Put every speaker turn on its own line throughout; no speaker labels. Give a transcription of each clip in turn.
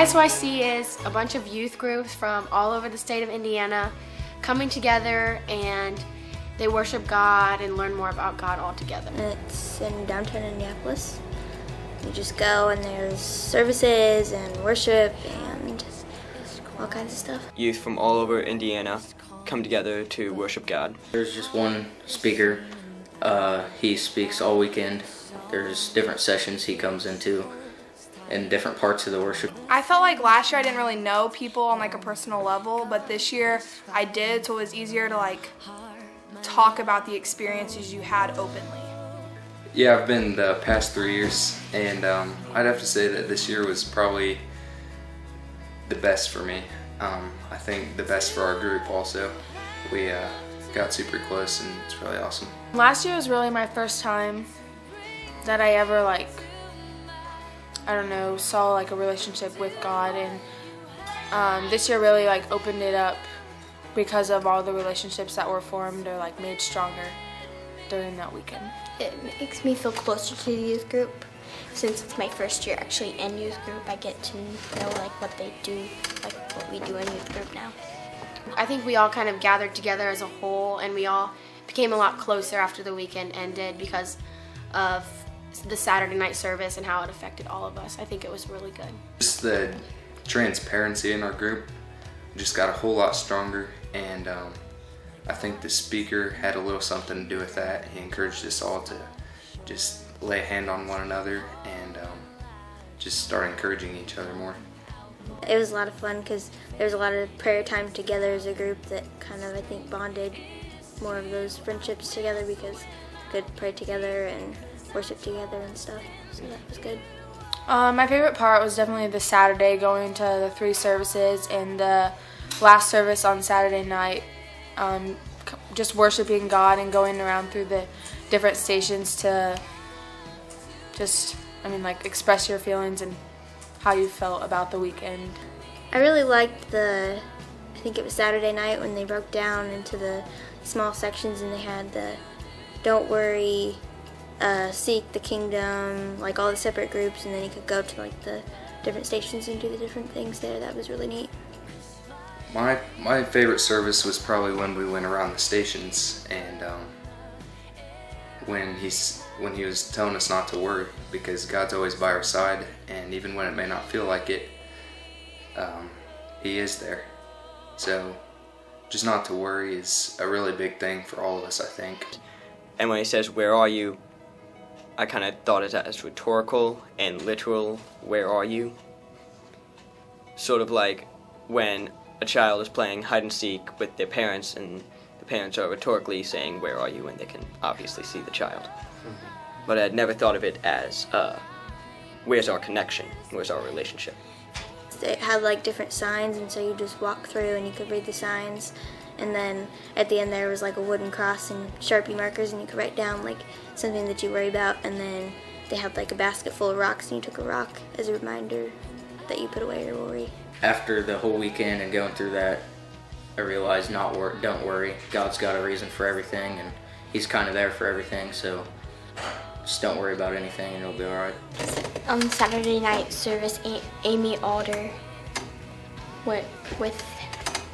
ISYC is a bunch of youth groups from all over the state of Indiana coming together, and they worship God and learn more about God all together.
It's in downtown Indianapolis. You just go and there's services and worship and all kinds of stuff.
Youth from all over Indiana come together to worship God.
There's just one speaker. He speaks all weekend. There's different sessions he comes into in different parts of the worship.
I felt like last year I didn't really know people on like a personal level, but this year I did, so it was easier to like talk about the experiences you had openly.
Yeah, I've been the past 3 years, and I'd have to say that this year was probably the best for me. I think the best for our group also. We got super close, and it's really awesome.
Last year was really my first time that I ever saw like a relationship with God, and this year really opened it up because of all the relationships that were formed or made stronger during that weekend.
It makes me feel closer to the youth group. Since it's my first year actually in youth group, I get to know what they do, what we do in youth group now.
I think we all kind of gathered together as a whole, and we all became a lot closer after the weekend ended because of the Saturday night service and how it affected all of us. I think it was really good.
Just the transparency in our group just got a whole lot stronger, and I think the speaker had a little something to do with that. He encouraged us all to just lay a hand on one another and just start encouraging each other more.
It was a lot of fun because there was a lot of prayer time together as a group that kind of, I think, bonded more of those friendships together because we could pray together and worship together and stuff, so that was good.
My favorite part was definitely the Saturday, going to the 3 services and the last service on Saturday night, just worshiping God and going around through the different stations to express your feelings and how you felt about the weekend.
I really liked I think it was Saturday night when they broke down into the small sections and they had the Don't Worry, Seek the Kingdom, all the separate groups, and then you could go to the different stations and do the different things there. That was really neat.
My favorite service was probably when we went around the stations, and when he was telling us not to worry, because God's always by our side, and even when it may not feel like it, He is there. So just not to worry is a really big thing for all of us, I think.
And when he says, "Where are you?" I kind of thought it as rhetorical and literal, "Where are you?" Sort of like when a child is playing hide and seek with their parents, and the parents are rhetorically saying, "Where are you?" and they can obviously see the child. But I had never thought of it as, where's our connection? Where's our relationship?
It had different signs, and so you just walk through and you could read the signs, and then at the end there was a wooden cross and Sharpie markers, and you could write down something that you worry about, and then they had a basket full of rocks, and you took a rock as a reminder that you put away your worry.
After the whole weekend and going through that, I realized don't worry. God's got a reason for everything, and He's kind of there for everything, so just don't worry about anything and it'll be alright.
On Saturday night service, Amy Alder went with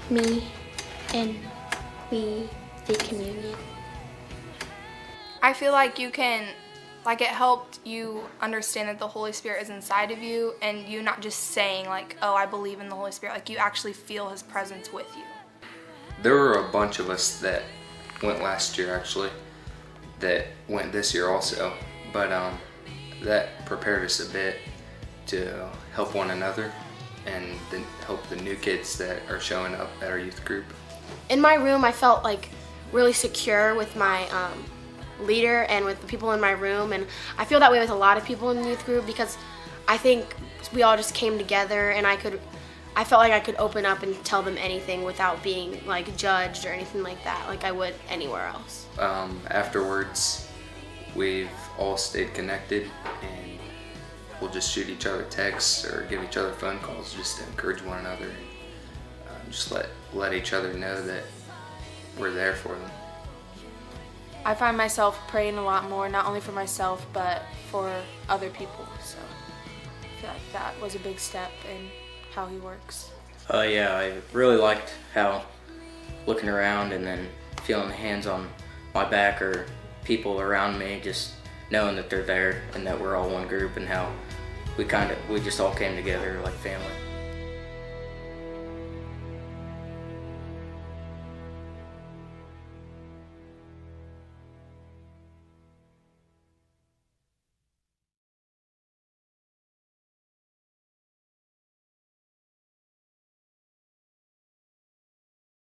me and we did communion.
I feel like you can, it helped you understand that the Holy Spirit is inside of you, and you not just saying oh, I believe in the Holy Spirit, you actually feel His presence with you.
There were a bunch of us that went last year actually, that went this year also, but that prepared us a bit to help one another and then help the new kids that are showing up at our youth group.
In my room, I felt really secure with my leader and with the people in my room, and I feel that way with a lot of people in the youth group because I think we all just came together, and I felt like I could open up and tell them anything without being judged or anything like that, like I would anywhere else.
Afterwards, we've all stayed connected, and we'll just shoot each other texts or give each other phone calls just to encourage one another, and just let each other know that we're there for them.
I find myself praying a lot more, not only for myself, but for other people. So I feel like that was a big step in how He works.
Yeah, I really liked how looking around and then feeling the hands on my back or people around me, just knowing that they're there and that we're all one group, and how we just all came together like family.